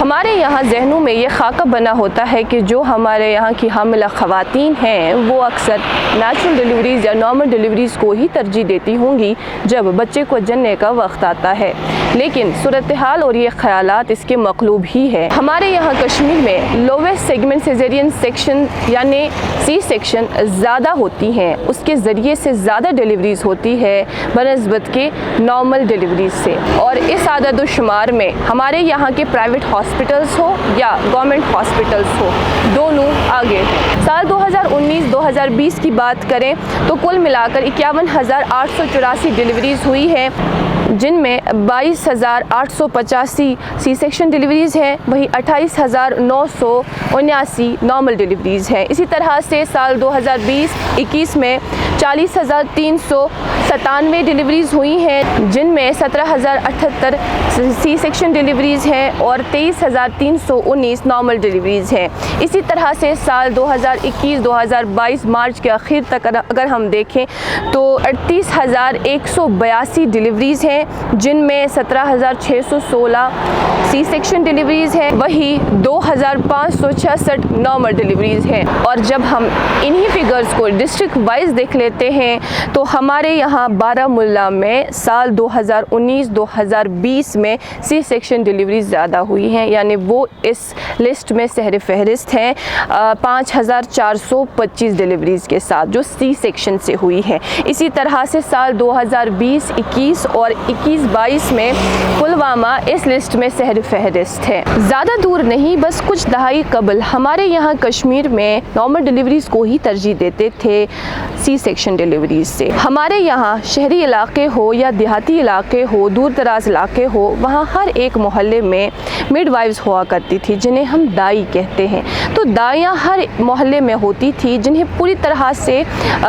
ہمارے یہاں ذہنوں میں یہ خاکہ بنا ہوتا ہے کہ جو ہمارے یہاں کی حاملہ خواتین ہیں وہ اکثر نیچرل ڈیلیوریز یا نارمل ڈیلیوریز کو ہی ترجیح دیتی ہوں گی جب بچے کو جننے کا وقت آتا ہے، لیکن صورتحال اور یہ خیالات اس کے مقلوب ہی ہے۔ ہمارے یہاں کشمیر میں لوویسٹ سیگمنٹ سیزیرین سیکشن یعنی سی سیکشن زیادہ ہوتی ہیں، اس کے ذریعے سے زیادہ ڈیلیوریز ہوتی ہے بنسبت کے نارمل ڈیلیوریز سے، اور اس عدد و شمار میں ہمارے یہاں کے پرائیویٹ ہاسپٹلز ہو یا گورنمنٹ ہاسپٹلز ہو دونوں آگے ہیں۔ سال 2019-2020 کی بات کریں تو کل ملا کر 51,884 ڈیلیوریز ہوئی ہیں، جن میں 22,885 سی سیکشن ڈیلیوریز ہیں، وہی 28,979 نارمل ڈیلیوریز ہیں۔ اسی طرح سے سال 2020-21 میں 40,397 ڈیلیوریز ہوئی ہیں، جن میں 17,078 سی سیکشن ڈیلیوریز ہیں اور 23,319 نارمل ڈیلیوریز ہیں۔ اسی طرح سے سال 2021-2022 مارچ کے آخر تک اگر ہم دیکھیں تو 38,182 ڈیلیوریز ہیں، جن میں 17,616 سی سیکشن ڈیلیوریز ہیں، وہی 2,566 نارمل ڈیلیوریز ہیں۔ اور جب ہم انہی فگرز کو ڈسٹرکٹ وائز دیکھ لیتے ہیں تو ہمارے یہاں بارہمولہ میں سال 2019-2020 میں سی سیکشن ڈیلیوریز زیادہ ہوئی ہیں، یعنی وہ اس لسٹ میں سہر فہرست ہیں 5,425 ڈیلیوریز کے ساتھ جو سی سیکشن سے ہوئی ہے۔ اسی طرح سے سال 2020-21 اور 21-22 میں پلوامہ اس لسٹ میں سہر فہرست ہے۔ زیادہ دور نہیں، بس کچھ دہائی قبل ہمارے یہاں کشمیر میں نارمل ڈیلیوریز کو ہی ترجیح دیتے تھے سی سیکشن ڈیلیوریز سے۔ ہمارے یہاں شہری علاقے ہو یا دیہاتی علاقے ہو، دور دراز علاقے ہو، وہاں ہر ایک محلے میں مڈ وائفز ہوا کرتی تھی جنہیں ہم دائی کہتے ہیں۔ تو دائیاں ہر محلے میں ہوتی تھی جنہیں پوری طرح سے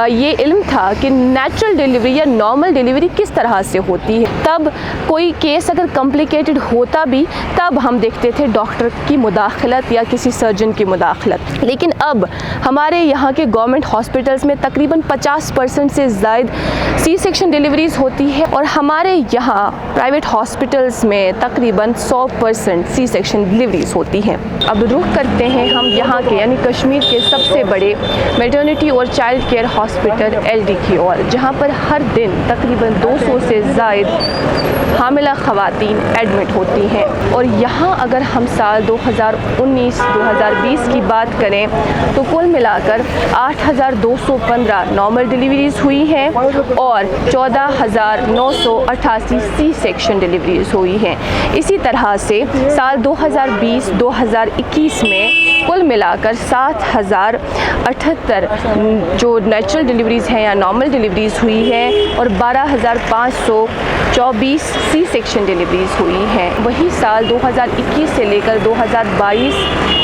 یہ علم تھا کہ نیچرل ڈیلیوری یا نارمل ڈیلیوری کس طرح سے ہوتی ہے۔ تب کوئی کیس اگر کمپلیکیٹڈ ہوتا بھی تب ہم دیکھتے تھے ڈاکٹر کی مداخلت یا کسی سرجن کی مداخلت، لیکن اب ہمارے یہاں کے گورنمنٹ ہاسپٹلز میں تقریباً 50% سے زائد سی سیکشن ڈیلیوریز ہوتی ہے، اور ہمارے یہاں پرائیویٹ ہاسپٹلز میں تقریباً 100% سی سیکشن ڈیلیوریز ہوتی ہیں۔ اب رخ کرتے ہیں ہم یہاں کے یعنی کشمیر کے سب سے بڑے میٹرنٹی اور چائلڈ کیئر ہاسپٹل LD کی اور، جہاں پر ہر دن تقریباً 200 سے زائد حاملہ خواتین ایڈمٹ ہوتی ہیں، اور یہاں اگر ہم سال 2019-2020 کی بات کریں تو کل ملا کر 8,215 نارمل ڈیلیوریز ہوئی ہیں اور 14,988 سی سیکشن ڈیلیوریز ہوئی ہیں۔ اسی طرح سے سال 2020-2021 میں کل ملا کر 7,078 جو نیچرل ڈیلیوریز ہیں یا نارمل ڈیلیوریز ہوئی ہیں اور 12,524 سی سیکشن ڈیلیوریز ہوئی ہیں۔ وہی سال 2021 سے لے کر 2022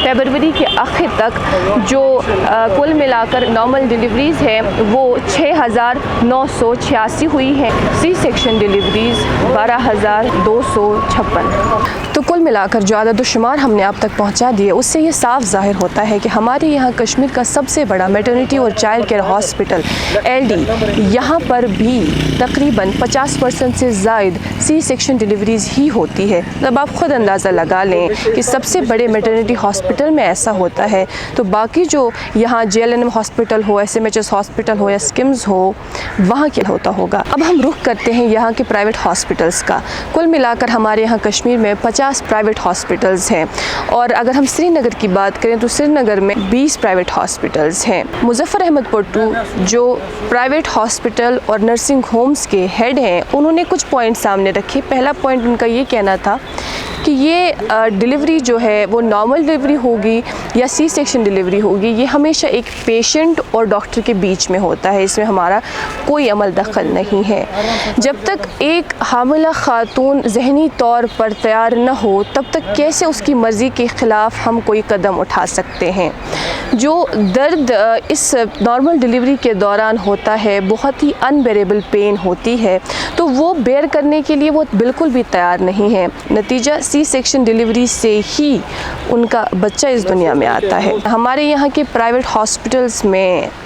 فیبروری کے آخر تک جو کل ملا کر نارمل ڈیلیوریز ہیں وہ 6,986 ہوئی ہیں، سی سیکشن ڈیلیوریز 12,256۔ تو کل ملا کر جو عدد و شمار ہم نے آپ تک پہنچا دیے اس سے یہ صاف ظاہر ہوتا ہے کہ ہمارے یہاں کشمیر کا سب سے بڑا میٹرنٹی اور چائلڈ کیئر ہاسپٹل LD، یہاں پر بھی تقریباً 50% سے زائد سی سیکشن ڈیلیوریز ہی ہوتی ہے۔ جب آپ خود اندازہ لگا لیں کہ سب سے بڑے میٹرنٹی ہاسپٹل میں ایسا ہوتا ہے تو باقی جو یہاں JLNM ہاسپٹل ہو، SMHS ہاسپٹل ہو یا اسکمز ہو وہاں کیا ہوتا ہوگا۔ اب ہم رخ کرتے ہیں یہاں کے پرائیویٹ ہاسپٹلز کا۔ کل ملا کر ہمارے یہاں کشمیر میں 50 پرائیویٹ ہاسپٹلز ہیں، اور اگر ہم سری نگر کی بات کریں تو سری نگر میں 20 پرائیویٹ ہاسپٹلز ہیں۔ مظفر احمد پٹو جو پرائیویٹ ہاسپٹل اور نرسنگ ہومز کے ہیڈ ہیں، انہوں نے کچھ پوائنٹ سامنے رکھے۔ پہلا پوائنٹ ان کا یہ کہنا تھا کہ یہ ڈیلیوری جو ہے وہ نارمل ڈیلیوری ہوگی یا سی سیکشن ڈیلیوری ہوگی، یہ ہمیشہ ایک پیشنٹ اور ڈاکٹر کے بیچ میں ہوتا ہے، اس میں ہمارا کوئی عمل دخل نہیں ہے۔ جب تک ایک حاملہ خاتون ذہنی طور پر تیار نہ ہو تب تک کیسے اس کی مرضی کے خلاف ہم کوئی قدم اٹھا سکتے ہیں۔ جو درد اس نارمل ڈیلیوری کے دوران ہوتا ہے بہت ہی انبیریبل پین ہوتی ہے، تو وہ بیئر کرنے کے لیے وہ بالکل بھی تیار نہیں ہے۔ نتیجہ سی سیکشن ڈیلیوری سے ہی ان کا بچہ اس دنیا میں آتا ہے۔ ہمارے یہاں کے پرائیویٹ ہاسپٹلز میں